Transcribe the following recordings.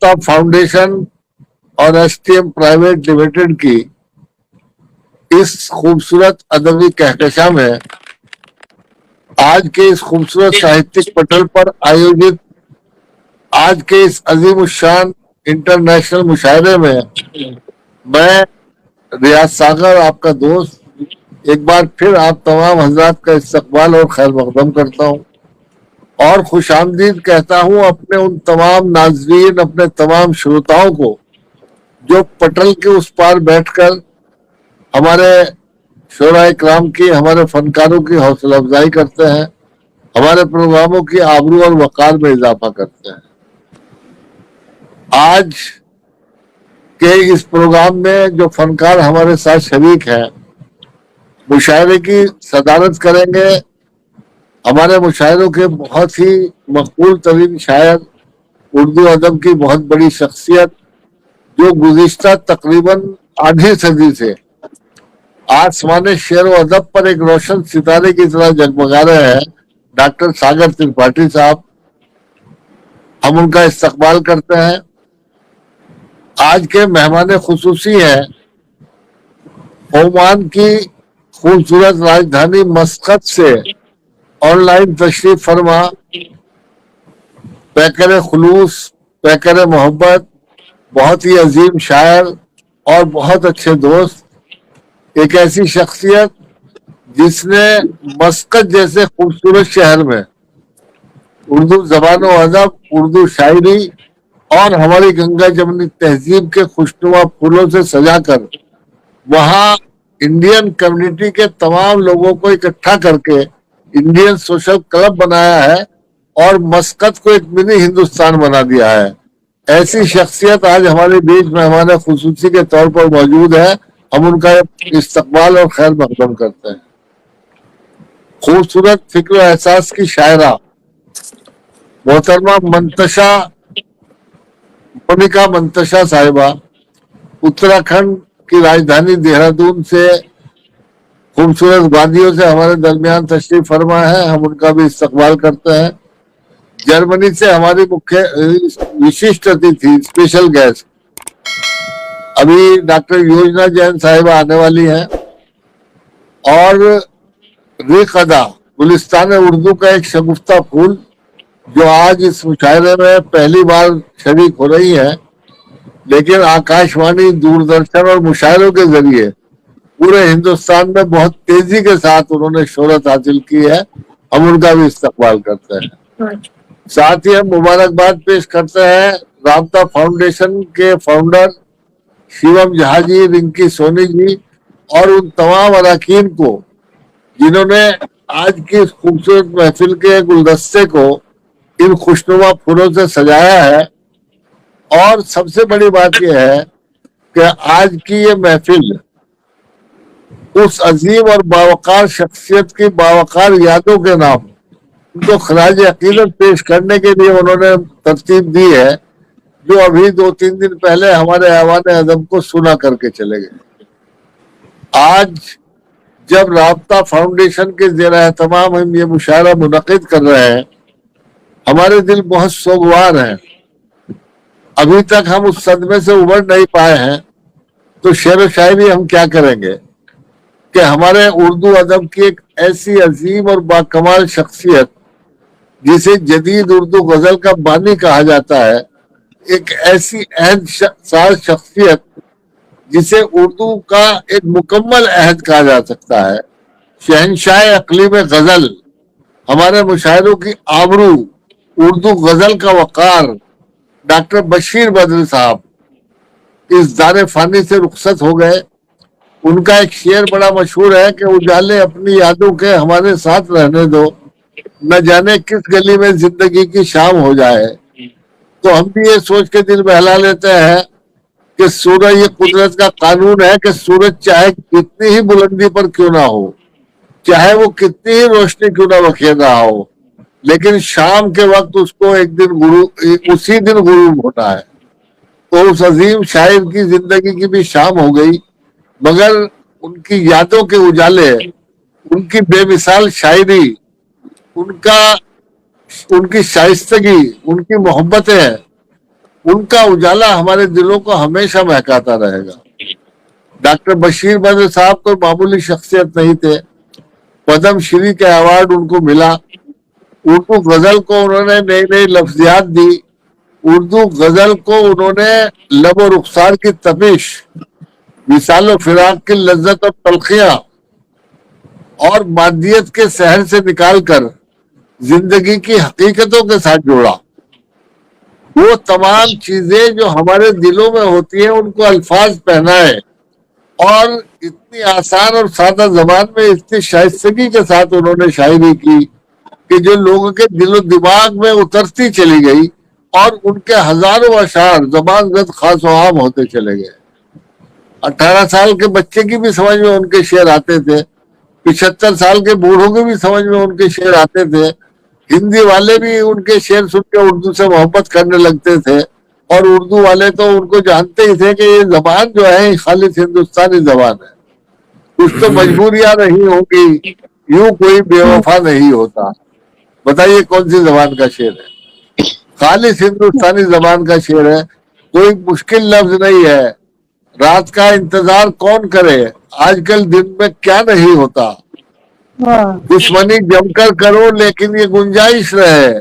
राब्ता फाउंडेशन और STM private limited की इस खूबसूरत अदबी कहकशां में आज के इस खूबसूरत साहित्यिक पटल पर आयोजित आज के इस अजीम शान इंटरनेशनल मुशायरे में मैं रियाज सागर आपका दोस्त एक बार फिर आप तमाम हजरात का इस्तकबाल और खैर मकदम करता हूँ और खुशामदीद कहता हूँ अपने उन तमाम नाज़रीन, अपने तमाम श्रोताओं को जो पटल के उस पार बैठकर हमारे शोरा इकराम की, हमारे फनकारों की हौसला अफजाई करते हैं, हमारे प्रोग्रामों की आबरू और वकार में इजाफा करते हैं। आज के इस प्रोग्राम में जो फनकार हमारे साथ शरीक हैं, मुशायरे की सदारत करेंगे हमारे मुशायरों के बहुत ही मकबूल तरीन शायर, उर्दू अदब की बहुत बड़ी शख्सियत जो गुज़िश्ता तकरीबन आधी सदी से आसमान शेर व अदब पर एक रोशन सितारे की तरह जगमगा रहे हैं, डॉक्टर सागर त्रिपाठी साहब। हम उनका इस्तकबाल करते हैं। आज के मेहमान खुसूसी हैं ओमान की खूबसूरत राजधानी मस्कत से ऑनलाइन तशरीफ फरमा, पैकर खुलूस, पैकर मोहब्बत, बहुत ही अजीम शायर और बहुत अच्छे दोस्त, एक ऐसी शख्सियत जिसने मस्कत जैसे खूबसूरत शहर में उर्दू जबान व अदब, उर्दू शायरी और हमारी गंगा जमनी तहजीब के खुशनुमा फूलों से सजाकर वहाँ इंडियन कम्युनिटी के तमाम लोगों को इकट्ठा करके इंडियन सोशल क्लब बनाया है और मस्कत को एक मिनी हिंदुस्तान बना दिया है। ऐसी शख्सियत आज हमारे बीच में हमारे खुसूसी के तौर पर मौजूद है। हम उनका इस्तकबाल और खैर मकदम करते हैं। खूबसूरत फिक्र एहसास की शायरा मोहतरमा मंतशा, मोनिका मंतशा साहिबा, उत्तराखंड की राजधानी देहरादून से खूबसूरत वादियों से हमारे दरमियान तशरीफ फरमा है। हम उनका भी इस्तकबाल करते हैं। जर्मनी से हमारी मुख्य विशिष्ट अतिथि, स्पेशल गेस्ट अभी डॉक्टर योजना जैन साहिबा आने वाली हैं और रिकदा गुलिस्तान उर्दू का एक शगुफ्ता फूल जो आज इस मुशायरे में पहली बार शरीक हो रही है, लेकिन आकाशवाणी, दूरदर्शन और मुशायरों के जरिए पूरे हिंदुस्तान में बहुत तेजी के साथ उन्होंने शोहरत हासिल की है। हम उनका भी इस्तकबाल करते हैं। साथ ही हम मुबारकबाद पेश करते हैं राब्ता फाउंडेशन के फाउंडर शिवम जहाजी, रिंकी सोनी जी और उन तमाम अरकान को जिन्होंने आज की खूबसूरत महफिल के गुलदस्ते को इन खुशनुमा फूलों से सजाया है। और सबसे बड़ी बात यह है कि आज की ये महफिल उस अजीम और बावकार शख्सियत की बावकार यादों के नाम उनको खराज अकीदत पेश करने के लिए उन्होंने तरतीब दी है, जो अभी 2-3 दिन पहले हमारे ऐवान अदब को सुना करके चले गए। आज जब राब्ता फाउंडेशन के ज़ेर एहतमाम हम ये मुशायरा मुनक़िद कर रहे हैं, हमारे दिल बहुत सोगवार हैं। अभी तक हम उस सदमे से उबर नहीं पाए हैं, तो शेर व शायरी हम क्या करेंगे कि हमारे उर्दू अदब की एक ऐसी अजीम और बाकमाल शख्सियत जिसे जदीद उर्दू गजल का बानी कहा जाता है, एक ऐसी अहद साज शख्सियत जिसे उर्दू का एक मुकम्मल अहद कहा जा सकता है, शहनशाह अक़लीम गजल, हमारे मुशायरों की आबरू, उर्दू गजल का वकार, डॉक्टर बशीर बद्र साहब इस दारे फानी से रुखसत हो गए। उनका एक शेर बड़ा मशहूर है कि उजाले अपनी यादों के हमारे साथ रहने दो, न जाने किस गली में जिंदगी की शाम हो जाए। तो हम भी ये सोच के दिल बहला लेते हैं कि सूरज, ये कुदरत का कानून है कि सूरज चाहे कितनी ही बुलंदी पर क्यों ना हो, चाहे वो कितनी ही रोशनी क्यों ना बखेर रहा हो, लेकिन शाम के वक्त उसको एक दिन उसी दिन गुरूब होना है। तो उस अजीम शायर की जिंदगी की भी शाम हो गई, मगर उनकी यादों के उजाले, उनकी बेमिसाल शायरी, उनकी शाइस्तगी, उनकी मोहब्बतें ان کا اجالا ہمارے دلوں کو ہمیشہ مہکاتا رہے گا۔ ڈاکٹر بشیر بدر صاحب کوئی معمولی شخصیت نہیں تھے، پدم شری کا ایوارڈ ان کو ملا، اردو غزل کو انہوں نے نئی نئی لفظیات دی، اردو غزل کو انہوں نے لب و رخسار کی تپش، وصال و فراق کی لذت اور تلخیاں اور مادیت کے سحر سے نکال کر زندگی کی حقیقتوں کے ساتھ جوڑا۔ وہ تمام چیزیں جو ہمارے دلوں میں ہوتی ہیں ان کو الفاظ پہنائے اور اتنی آسان اور سادہ زبان میں اتنی شائستگی کے ساتھ انہوں نے شاعری کی کہ جو لوگوں کے دل و دماغ میں اترتی چلی گئی اور ان کے ہزاروں اشعار زبان زد خاص و عام ہوتے چلے گئے۔ 18 سال کے بچے کی بھی سمجھ میں ان کے شعر آتے تھے، 75 سال کے بوڑھوں کے بھی سمجھ میں ان کے شعر آتے تھے، ہندی والے بھی ان کے شعر سن کے اردو سے محبت کرنے لگتے تھے، اور اردو والے تو ان کو جانتے ہی تھے کہ یہ زبان جو ہے خالص ہندوستانی زبان ہے، کچھ تو مجبوریاں نہیں ہوگی، یوں کوئی بے وفا نہیں ہوتا۔ بتائیے کون سی زبان کا شعر ہے؟ خالص ہندوستانی زبان کا شعر ہے، کوئی مشکل لفظ نہیں ہے، رات کا انتظار کون کرے، آج کل دن میں کیا نہیں ہوتا، دشمنی جم کر کرو لیکن یہ گنجائش رہے،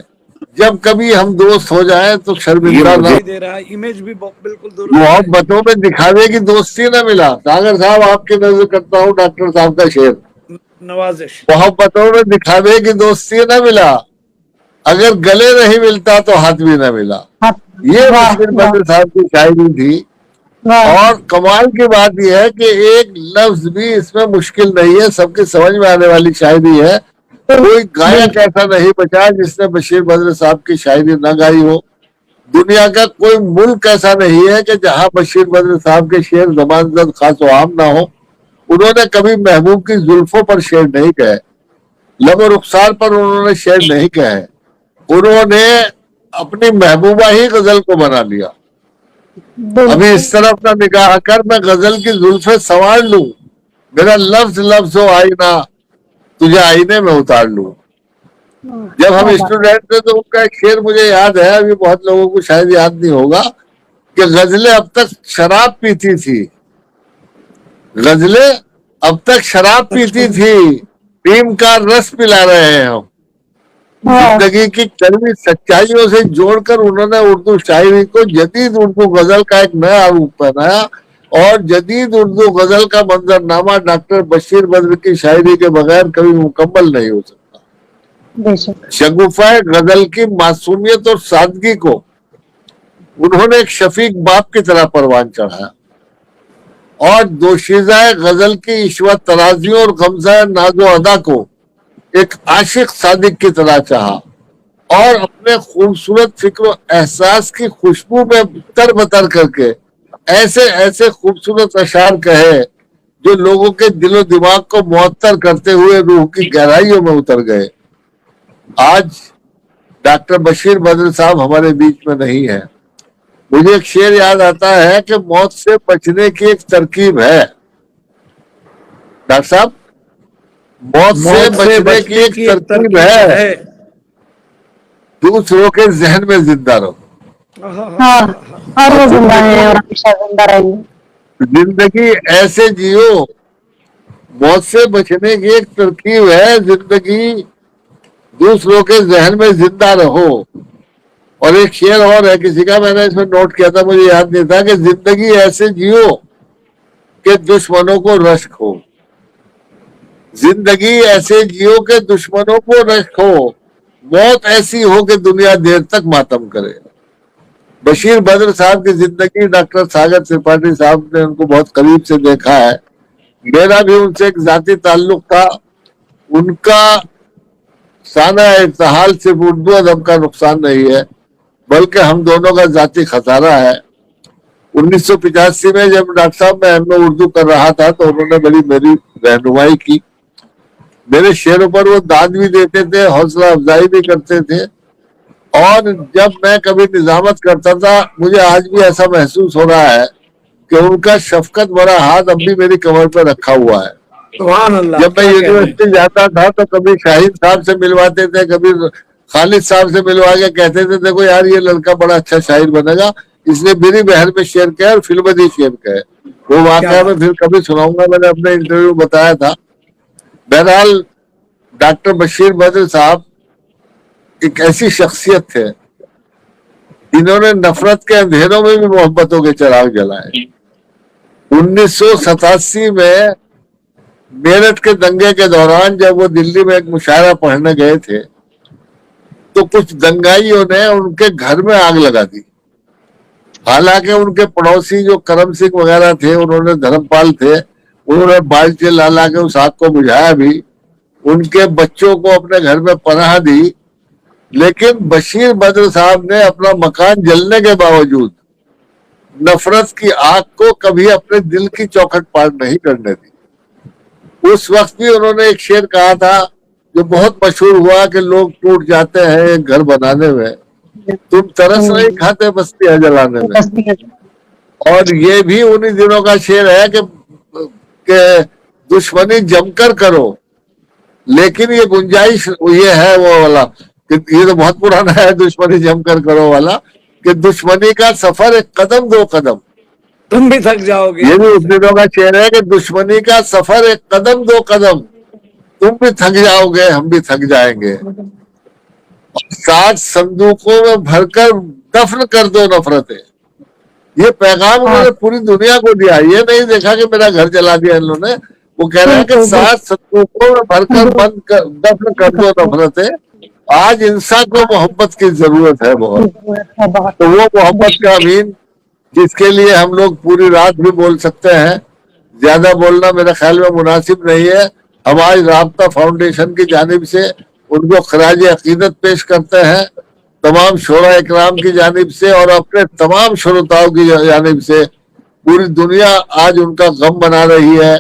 جب کبھی ہم دوست ہو جائیں تو شرمندہ نہ، دے رہا ہے امیج بھی بالکل درست۔ محبتوں میں دکھاوے کی دوستی نہ ملا۔ ساگر صاحب آپ کی نظر کرتا ہوں ڈاکٹر صاحب کا شعر، نوازش، محبتوں میں دکھاوے کی دوستی نہ ملا، اگر گلے نہیں ملتا تو ہاتھ بھی نہ ملا۔ یہ بشیر بدر صاحب کی شاعری تھی، اور کمال کی بات یہ ہے کہ ایک لفظ بھی اس میں مشکل نہیں ہے، سب کے سمجھ میں آنے والی شاعری ہے۔ کوئی گائک ایسا نہیں بچا جس نے بشیر بدر صاحب کی شاعری نہ گائی ہو، دنیا کا کوئی ملک ایسا نہیں ہے کہ جہاں بشیر بدر صاحب کے شعر زبان زد خاص و عام نہ ہو۔ انہوں نے کبھی محبوب کی زلفوں پر شعر نہیں کہے، لب و رخسار پر انہوں نے شعر نہیں کہے، انہوں نے اپنی محبوبہ ہی غزل کو بنا لیا۔ ابھی اس طرف نہ نگاہ کر میں غزل کی زلفیں سنوار لوں، میرا لفظ لفظ ہو آئینہ تجھے آئینے میں اتار لوں۔ جب ہم اسٹوڈنٹ تھے تو ان کا ایک شعر مجھے یاد ہے، ابھی بہت لوگوں کو شاید یاد نہیں ہوگا، کہ غزلیں اب تک شراب پیتی تھی، غزلیں اب تک شراب پیتی تھی، پیم کا رس پلا رہے ہیں ہم۔ زندگی کی کڑوی سچائیوں سے جوڑ کر انہوں نے اردو شاعری کو جدید اردو غزل کا ایک نیا روپ پہنایا، اور جدید اردو غزل کا منظرنامہ ڈاکٹر بشیر بدر کی شاعری کے بغیر کبھی مکمل نہیں ہو سکتا۔ شگوفہ غزل کی معصومیت اور سادگی کو انہوں نے ایک شفیق باپ کی طرح پروان چڑھایا، اور دوشیزہ غزل کی عشوت ترازیوں اور غمزہ ناز و ادا کو ایک عاشق صادق کی طرح چاہا، اور اپنے خوبصورت فکر و احساس کی خوشبو میں تر بتر کر کے ایسے ایسے خوبصورت اشعار کہے جو لوگوں کے دل و دماغ کو معطر کرتے ہوئے روح کی گہرائیوں میں اتر گئے۔ آج ڈاکٹر بشیر بدر صاحب ہمارے بیچ میں نہیں ہے۔ مجھے ایک شعر یاد آتا ہے کہ موت سے بچنے کی ایک ترکیب ہے، ڈاکٹر صاحب، موت سے بچنے کی ایک ترکیب ہے، دوسروں کے ذہن میں زندہ رہو۔ اور وہ زندہ ہیں اور ہمیشہ زندہ رہیں گے۔ زندگی ایسے جیو، موت سے بچنے کی ایک ترکیب ہے، زندگی دوسروں کے ذہن میں زندہ رہو۔ اور ایک شعر اور ہے کسی کا، میں نے اس میں نوٹ کیا تھا، مجھے یاد نہیں تھا، کہ زندگی ایسے جیو کہ دشمنوں کو رشک ہو، زندگی ایسے جیو کہ دشمنوں کو رشک ہو، موت ایسی ہو کہ دنیا دیر تک ماتم کرے۔ بشیر بدر صاحب کی زندگی ڈاکٹر ساگر ترپاٹھی صاحب نے ان کو بہت قریب سے دیکھا ہے، میرا بھی ان سے ایک ذاتی تعلق تھا۔ ان کا سانحہ ارتحال صرف اردو ادب کا نقصان نہیں ہے بلکہ ہم دونوں کا ذاتی خسارہ ہے۔ 1985 میں جب ڈاکٹر صاحب میں ایم اردو کر رہا تھا تو انہوں نے بڑی میری رہنمائی کی، میرے شعروں پر وہ داد بھی دیتے تھے، حوصلہ افزائی بھی کرتے تھے، اور جب میں کبھی نظامت کرتا تھا مجھے آج بھی ایسا محسوس ہو رہا ہے کہ ان کا شفقت بھرا ہاتھ اب بھی میری کمر پہ رکھا ہوا ہے۔ جب میں یونیورسٹی جاتا تھا تو کبھی شاہد صاحب سے ملواتے تھے، کبھی خالد صاحب سے ملوا کے کہتے تھے دیکھو یار یہ لڑکا بڑا اچھا شاعر بنے گا، इसने मेरी बहन में शेयर किया और फिल्म में शेयर किया है। वो वाकया मैं फिर कभी सुनाऊंगा, मैंने अपने इंटरव्यू में बताया था। बहरहाल डॉक्टर बशीर बद्र साहब एक ऐसी शख्सियत थे जिन्होंने नफरत के अंधेरों में भी मोहब्बतों के चिराग जलाए। 1987 में मेरठ के दंगे के दौरान जब वो दिल्ली में एक मुशायरा पढ़ने गए थे तो कुछ दंगाइयों ने उनके घर में आग लगा दी। हालांकि उनके पड़ोसी जो करम सिंह वगैरह थे, उन्होंने धर्मपाल थे, उन्होंने बाल्टी ला के उस आग को बुझाया भी, उनके बच्चों को अपने घर में पनाह दी। लेकिन बशीर बद्र साहब ने अपना मकान जलने के बावजूद नफरत की आग को कभी अपने दिल की चौखट पार नहीं करने दी। उस वक्त भी उन्होंने एक शेर कहा था जो बहुत मशहूर हुआ कि लोग टूट जाते हैं एक घर बनाने में, तुम तरस नहीं खाते बस्तियां जलाने में। और ये भी उन्हीं दिनों का शेर है कि दुश्मनी जमकर करो, लेकिन ये गुंजाइश ये है वो वाला कि ये तो बहुत पुराना है, दुश्मनी जमकर करो वाला, कि दुश्मनी का सफर एक कदम दो कदम, तुम भी थक जाओगे। ये भी उस दिनों का शेर है कि दुश्मनी का सफर एक कदम दो कदम, तुम भी थक जाओगे हम भी थक जाएंगे। 7 संदूकों में भरकर दफन कर दो नफरतें। ये पैगाम उन्होंने पूरी दुनिया को दिया। ये नहीं देखा कि मेरा घर जला दिया इन्होंने, वो कह रहे हैं कि 7 संदूकों में भरकर दफन कर दो नफरतें। आज इंसान को मोहब्बत की जरूरत है बहुत, तो वो मोहब्बत का अमीन जिसके लिए हम लोग पूरी रात भी बोल सकते हैं, ज्यादा बोलना मेरे ख्याल में मुनासिब नहीं है। हम आज राब्ता फाउंडेशन की जानिब से उनको खराज अकीदत पेश करते हैं, तमाम शोरा इकराम की जानिब से और अपने तमाम श्रोताओं की जानिब से। पूरी दुनिया आज उनका गम मना रही है,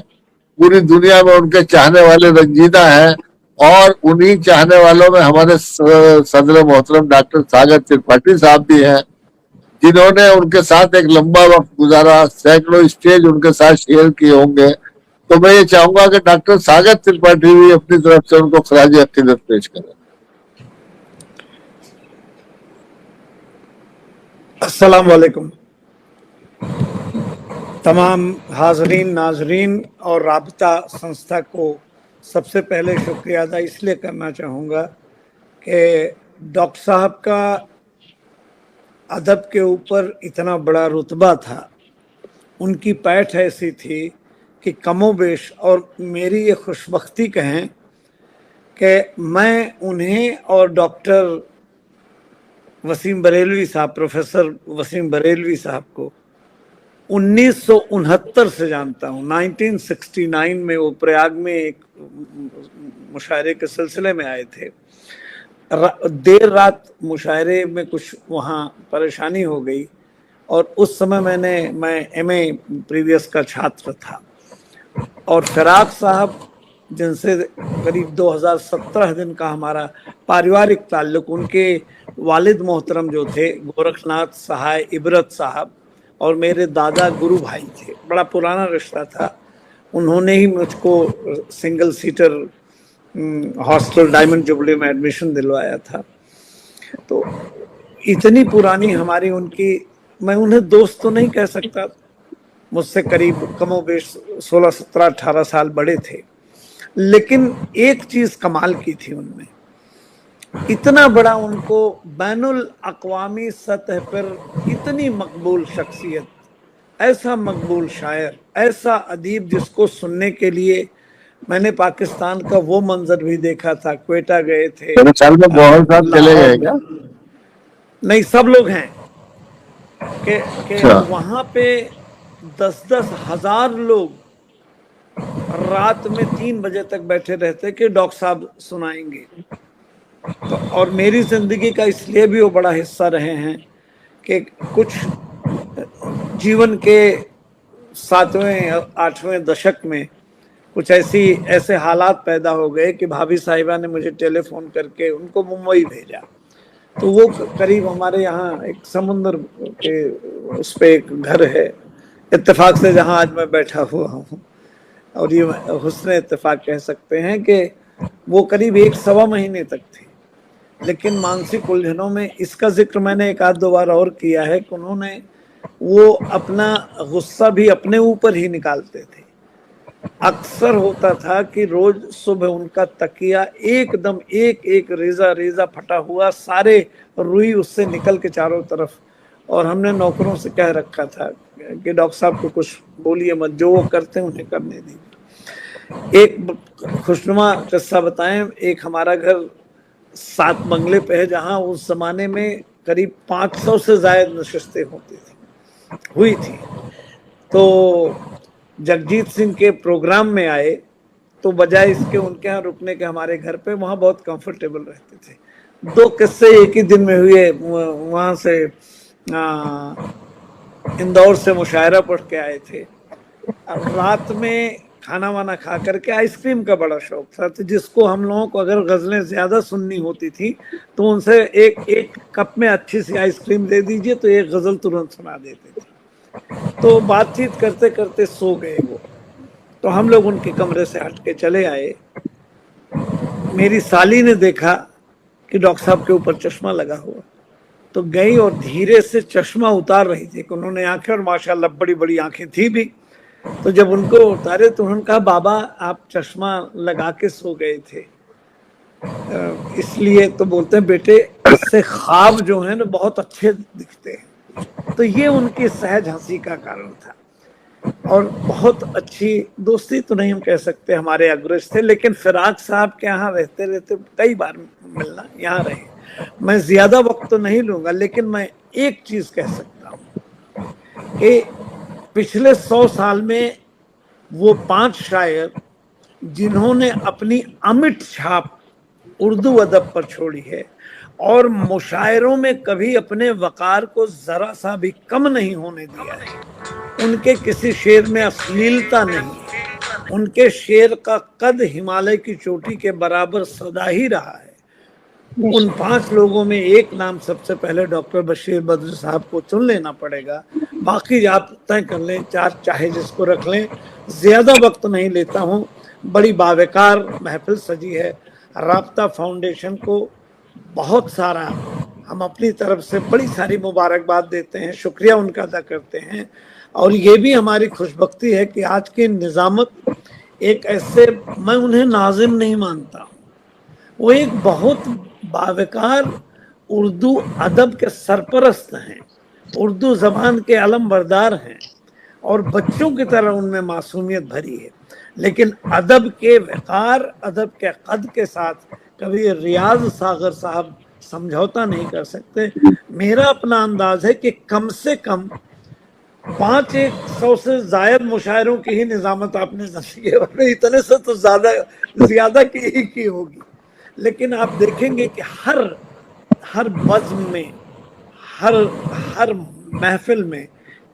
पूरी दुनिया में उनके चाहने वाले रंजीदा हैं, और उन्हीं चाहने वालों में हमारे सदर मोहतरम डॉक्टर सागर त्रिपाठी साहब भी हैं, जिन्होंने उनके साथ एक लंबा वक्त गुजारा, सैकड़ों स्टेज उनके साथ शेयर किए होंगे। तो मैं ये चाहूंगा कि डॉक्टर सागर त्रिपाठी भी अपनी तरफ से उनको खराज अकीदत पेश करें। अस्सलाम वालेकुम तमाम हाजरीन नाजरीन और राबता संस्था को सबसे पहले शुक्रिया अदा इसलिए करना चाहूँगा कि डॉक्टर साहब का अदब के ऊपर इतना बड़ा रुतबा था, उनकी पैठ ऐसी थी कि कमोबेश, और मेरी ये खुशबख्ती कहें कि मैं उन्हें और डॉक्टर वसीम बरेलवी साहब, प्रोफेसर वसीम बरेलवी साहब को 1969 से जानता हूँ। 1969 में वो प्रयाग में एक मुशायरे के सिलसिले में आए थे। देर रात मुशायरे में कुछ वहाँ परेशानी हो गई, और उस समय मैं एमए प्रीवियस का छात्र था, और फिराक साहब जिनसे करीब 2017 दिन का हमारा पारिवारिक ताल्लुक, उनके वालिद मोहतरम जो थे गोरखनाथ सहाय इबरत साहब और मेरे दादा गुरु भाई थे, बड़ा पुराना रिश्ता था। उन्होंने ही मुझको single seater hostel diamond jubilee में एडमिशन दिलवाया था। तो इतनी पुरानी हमारी उनकी, मैं उन्हें दोस्त तो नहीं कह सकता, मुझसे करीब कमोबेश 16, 17, 18 साल बड़े थे, लेकिन एक चीज कमाल की थी उनमें, इतना बड़ा उनको बैनुल अक़वामी सतह पर इतनी मकबूल शख्सियत, ऐसा मकबूल शायर, ऐसा अदीब जिसको सुनने के लिए मैंने पाकिस्तान का वो मंजर भी देखा था। क्वेटा गए थे, बहुत साथ चले गए क्या? नहीं, सब लोग हैं कि वहां पे 10-10 हजार लोग रात में 3 बजे तक बैठे रहते कि डॉक्टर साहब सुनाएंगे। तो और मेरी जिंदगी का इसलिए भी वो बड़ा हिस्सा रहे हैं कि कुछ जीवन के 7वें 8वें दशक में कुछ ऐसे हालात पैदा हो गए कि भाभी साहिबा ने मुझे टेलीफोन करके उनको मुंबई भेजा। तो वो करीब हमारे यहाँ एक समुंदर के उस पे एक घर है इत्तेफाक से, जहाँ आज मैं बैठा हुआ हूँ, और ये हुस्न इत्तेफाक कह सकते हैं कि वो करीब 1-1.25 महीने तक थे। लेकिन मानसिक उलझनों में, इसका जिक्र मैंने 1-2 बार और किया है कि उन्होंने وہ اپنا غصہ بھی اپنے اوپر ہی نکالتے تھے. اکثر ہوتا تھا کہ روز صبح ان کا تکیہ ایک دم ایک ریزہ ریزہ پھٹا ہوا، سارے روئی اس سے نکل کے چاروں طرف، اور ہم نے نوکروں سے کہہ رکھا تھا کہ ڈاکٹر صاحب کو کچھ بولیے مت، جو وہ کرتے ہیں انہیں کرنے دیجیے. ایک خوشنما قصہ بتائیں. ایک ہمارا گھر 7 بنگلے پہ ہے، جہاں اس زمانے میں قریب 500 سے زائد نشستیں ہوئی تھی. تو جگجیت سنگھ کے پروگرام میں آئے تو بجائے اس کے ان کے ہاں رکنے کے ہمارے گھر پہ وہاں بہت کمفرٹیبل رہتے تھے. 2 قصے ایک ہی دن میں ہوئے. وہاں سے اندور سے مشاعرہ پڑھ کے آئے تھے. رات میں کھانا وانا کھا کر کے آئس کریم کا بڑا شوق تھا، تو جس کو ہم لوگوں کو اگر غزلیں زیادہ سننی ہوتی تھی تو ان سے ایک کپ میں اچھی سی آئس کریم دے دیجئے تو ایک غزل ترنت سنا دیتے تھے. تو بات چیت کرتے کرتے سو گئے وہ. تو ہم لوگ ان کے کمرے سے ہٹ کے چلے آئے. میری سالی نے دیکھا کہ ڈاکٹر صاحب کے اوپر چشمہ لگا ہوا، تو گئی اور دھیرے سے چشمہ اتار رہی تھی کہ انہوں نے آنکھیں، اور ماشاءاللہ بڑی بڑی آنکھیں تھی بھی. تو جب ان کو اتارے تو انہوں نے کہا بابا آپ چشمہ لگا کے سو گئے تھے اس لیے. تو بولتے ہیں بیٹے اس سے خواب جو ہیں نا بہت اچھے دکھتے ہیں. تو یہ ان کی سہج ہنسی کا کارن تھا. اور بہت اچھی دوستی تو نہیں ہم کہہ سکتے ہمارے اگرج تھے، لیکن فراق صاحب کے یہاں رہتے رہتے کئی بار ملنا یہاں رہے. میں زیادہ وقت تو نہیں لوں گا، لیکن میں ایک چیز کہہ سکتا ہوں کہ پچھلے 100 سال میں وہ 5 شاعر جنہوں نے اپنی امٹ چھاپ اردو ادب پر چھوڑی ہے اور مشاعروں میں کبھی اپنے وقار کو ذرا سا بھی کم نہیں ہونے دیا ہے. ان کے کسی شعر میں اಶ್لیلتا نہیں ہے. ان کے شعر کا قد ہمالیہ کی چوٹی کے برابر سدا ہی رہا ہے. ان 5 لوگوں میں ایک نام سب سے پہلے ڈاکٹر بشیر بدر صاحب کو چن لینا پڑے گا. باقی آپ طے کر لیں، 4 چاہے جس کو رکھ لیں. زیادہ وقت نہیں لیتا ہوں. بڑی باوقار محفل سجی ہے. رابطہ فاؤنڈیشن کو بہت سارا ہم اپنی طرف سے بڑی ساری مبارکباد دیتے ہیں، شکریہ ان کا ادا کرتے ہیں. اور یہ بھی ہماری خوش بختی ہے کہ آج کی نظامت ایک ایسے، میں انہیں ناظم نہیں مانتا ہوں، وہ ایک بہت باوقار اردو ادب کے سرپرست ہیں، اردو زبان کے علم بردار ہیں، اور بچوں کی طرح ان میں معصومیت بھری ہے. لیکن ادب کے وقار، ادب کے قد کے ساتھ کبھی ریاض ساغر صاحب سمجھوتا نہیں کر سکتے. میرا اپنا انداز ہے کہ کم سے کم 500 سے زائد مشاعروں کی ہی نظامت آپ نے زندگی میں، اتنے سے تو زیادہ کی ہوگی. لیکن آپ دیکھیں گے کہ ہر بزم میں، ہر محفل میں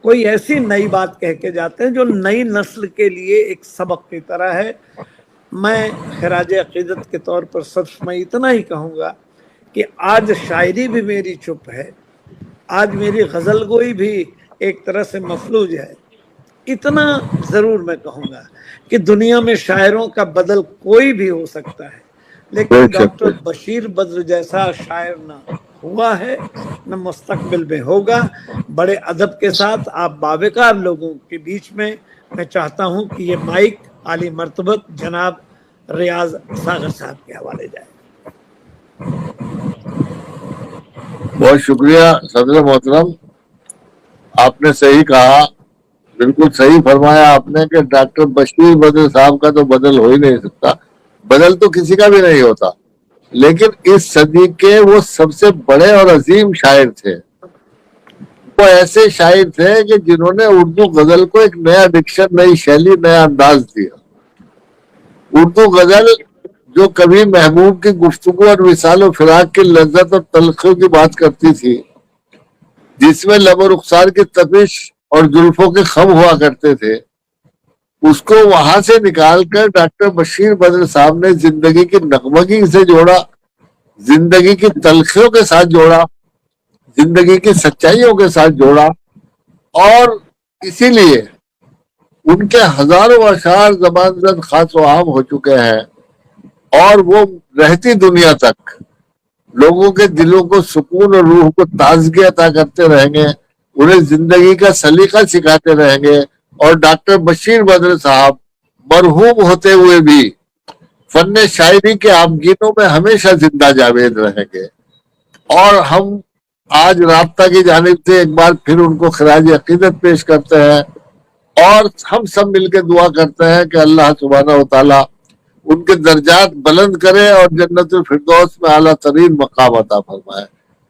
کوئی ایسی نئی بات کہہ کے جاتے ہیں جو نئی نسل کے لیے ایک سبق کی طرح ہے. میں خراج عقیدت کے طور پر صرف میں اتنا ہی کہوں گا کہ آج شاعری بھی میری چپ ہے، آج میری غزل گوئی بھی ایک طرح سے مفلوج ہے. اتنا ضرور میں کہوں گا کہ دنیا میں شاعروں کا بدل کوئی بھی ہو سکتا ہے، لیکن ڈاکٹر بشیر بدر جیسا شاعر نہ ہوا ہے نہ مستقبل میں ہوگا. بڑے ادب کے ساتھ آپ باوقار لوگوں کے بیچ میں چاہتا ہوں کہ یہ مائک عالی مرتبت جناب ریاض ساغر صاحب کے حوالے جائے. بہت شکریہ صدر محترم، آپ نے صحیح کہا، بالکل صحیح فرمایا آپ نے کہ ڈاکٹر بشیر بدر صاحب کا تو بدل ہو ہی نہیں سکتا. بدل تو کسی کا بھی نہیں ہوتا، لیکن اس صدی کے وہ سب سے بڑے اور عظیم شاعر تھے. وہ ایسے شاعر تھے کہ جنہوں نے اردو غزل کو ایک نیا ڈکشن، نئی شیلی، نیا انداز دیا. اردو غزل جو کبھی محبوب کی گفتگو اور وصال و فراق کی لذت اور تلخیوں کی بات کرتی تھی، جس میں لب و رخسار کی تپش اور زلفوں کے خم ہوا کرتے تھے، اس کو وہاں سے نکال کر ڈاکٹر بشیر بدر صاحب نے زندگی کی نغمگی سے جوڑا، زندگی کی تلخیوں کے ساتھ جوڑا، زندگی کی سچائیوں کے ساتھ جوڑا. اور اسی لیے ان کے ہزاروں اشعار زبان زد خاص و عام ہو چکے ہیں، اور وہ رہتی دنیا تک لوگوں کے دلوں کو سکون اور روح کو تازگی عطا کرتے رہیں گے. उन्हें जिंदगी का सलीका सिखाते रहेंगे। और डॉक्टर बशीर बद्र साहब मरहूम होते हुए भी फन्ने शायरी के आमगीनों में हमेशा जिंदा जावेद रहेंगे। और हम आज राब्ता की जानिब से एक बार फिर उनको खराज अकीदत पेश करते हैं और हम सब मिलकर दुआ करते हैं कि अल्लाह सुब्हानहू व तआला उनके दर्जात बुलंद करे और जन्नतुल फिरदौस में आला तरीन मकाम अता फरमाए।